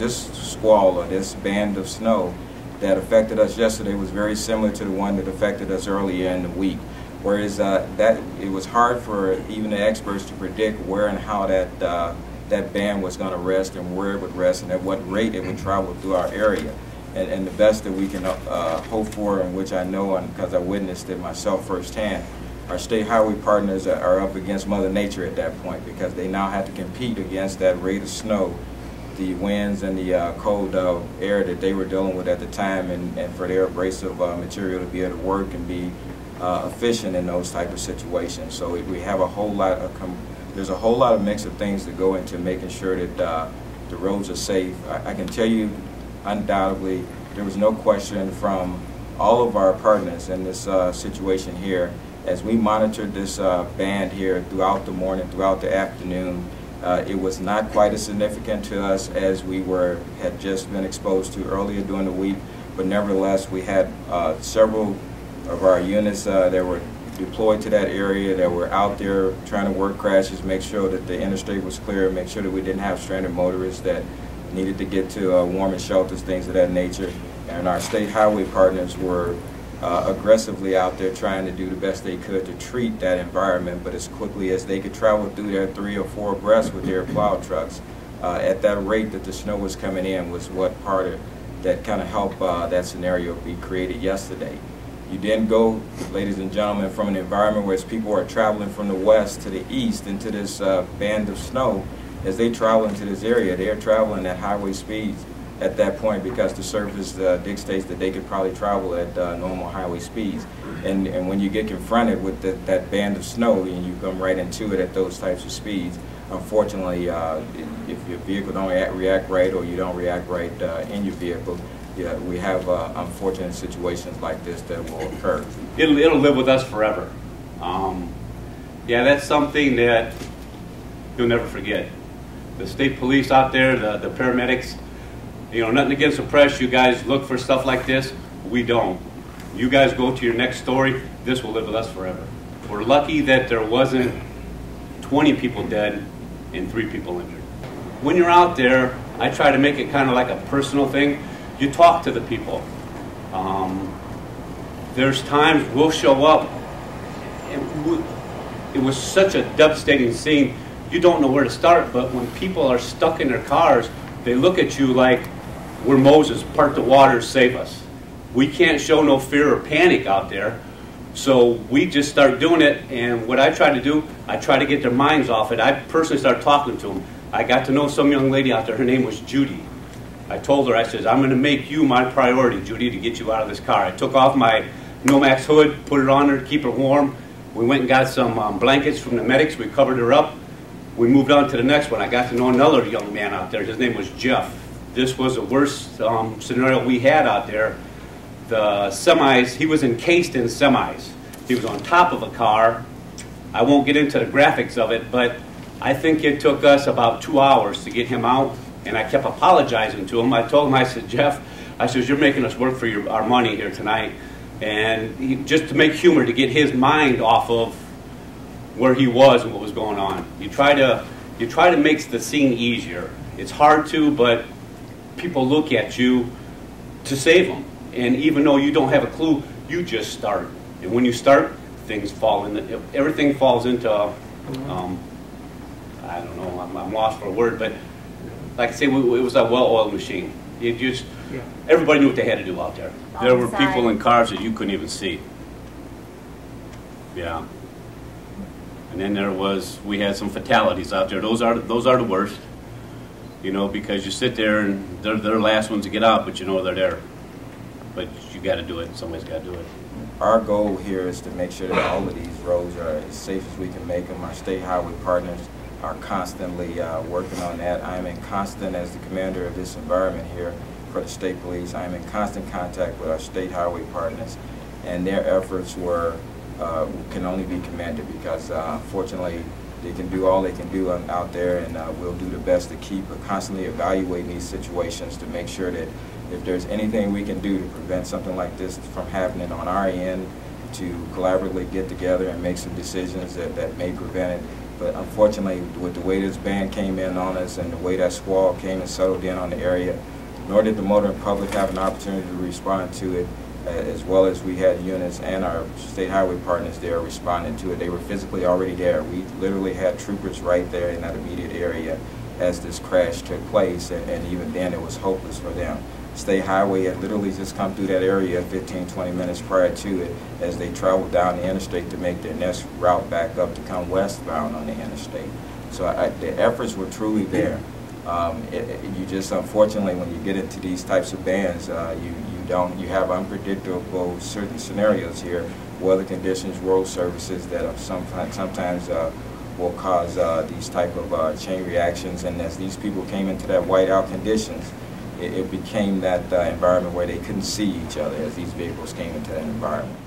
this squall or this band of snow that affected us yesterday was very similar to the one that affected us earlier in the week. Whereas that it was hard for even the experts to predict where and how that band was going to rest and where it would rest and at what rate it would travel through our area. And the best that we can hope for, and which I know because I witnessed it myself firsthand, our state highway partners are up against Mother Nature at that point, because they now have to compete against that rate of snow, the winds and the cold air that they were dealing with at the time, and for their abrasive material to be able to work and be efficient in those type of situations. So we have a whole lot of there's a whole lot of mix of things that go into making sure that the roads are safe. I can tell you undoubtedly there was no question from all of our partners in this situation here, as we monitored this band here throughout the morning, throughout the afternoon. It was not quite as significant to us as we had just been exposed to earlier during the week, but nevertheless we had several of our units that were deployed to that area, that were out there trying to work crashes, make sure that the interstate was clear, make sure that we didn't have stranded motorists that needed to get to warmer shelters, things of that nature. And our state highway partners were aggressively out there trying to do the best they could to treat that environment, but as quickly as they could travel through there 3 or 4 abreast with their plow trucks at that rate that the snow was coming in, was what part of that kind of helped that scenario be created yesterday. You then go, ladies and gentlemen, from an environment where people are traveling from the west to the east into this band of snow. As they travel into this area, they are traveling at highway speeds at that point, because the surface dictates that they could probably travel at normal highway speeds. And when you get confronted with that band of snow and you come right into it at those types of speeds, unfortunately, if your vehicle don't react right, or you don't react right in your vehicle, yeah, we have unfortunate situations like this that will occur. It'll live with us forever. Yeah, that's something that you'll never forget. The state police out there, the paramedics, you know, nothing against the press. You guys look for stuff like this. We don't. You guys go to your next story. This will live with us forever. We're lucky that there wasn't 20 people dead and 3 people injured. When you're out there, I try to make it kind of like a personal thing. You talk to the people. There's times we'll show up, and it was such a devastating scene. You don't know where to start, but when people are stuck in their cars, they look at you like we're Moses, part the waters, save us. We can't show no fear or panic out there, so we just start doing it. And what I try to do, I try to get their minds off it. I personally start talking to them. I got to know some young lady out there. Her name was Judy. I told her, I said, I'm going to make you my priority, Judy, to get you out of this car. I took off my Nomax hood, put it on her to keep her warm. We went and got some blankets from the medics. We covered her up. We moved on to the next one. I got to know another young man out there. His name was Jeff. This was the worst scenario we had out there. The semis, he was encased in semis. He was on top of a car. I won't get into the graphics of it, but I think it took us about 2 hours to get him out, and I kept apologizing to him. I told him, I said, Jeff, I said, you're making us work for our money here tonight. And just to make humor, to get his mind off of where he was and what was going on. You try to make the scene easier. It's hard to, but people look at you to save them. And even though you don't have a clue, you just start. And when you start, things fall in. Everything falls into, I don't know, I'm lost for a word, but like I say, it was a well-oiled machine. Everybody knew what they had to do out there. There were people in cars that you couldn't even see. Yeah. And then we had some fatalities out there. Those are the worst, you know, because you sit there and they're the last ones to get out, but you know they're there. But you got to do it. Somebody's got to do it. Our goal here is to make sure that all of these roads are as safe as we can make them. Our state highway partners are constantly working on that. I am in constant, as the commander of this environment here for the state police, I am in constant contact with our state highway partners, and their efforts can only be commended, because fortunately they can do all they can do out there, and we'll do the best to keep constantly evaluating these situations to make sure that if there's anything we can do to prevent something like this from happening on our end, to collaboratively get together and make some decisions that may prevent it. But unfortunately, with the way this band came in on us and the way that squall came and settled in on the area, nor did the motoring public have an opportunity to respond to it, as well as we had units and our state highway partners there responding to it. They were physically already there. We literally had troopers right there in that immediate area as this crash took place, and even then it was hopeless for them. State highway had literally just come through that area 15-20 minutes prior to it as they traveled down the interstate to make their next route back up to come westbound on the interstate. So the efforts were truly there. You just, unfortunately, when you get into these types of bands, you have unpredictable certain scenarios here, weather conditions, road services that are sometimes will cause these type of chain reactions. And as these people came into that whiteout conditions, it became that environment where they couldn't see each other as these vehicles came into that environment.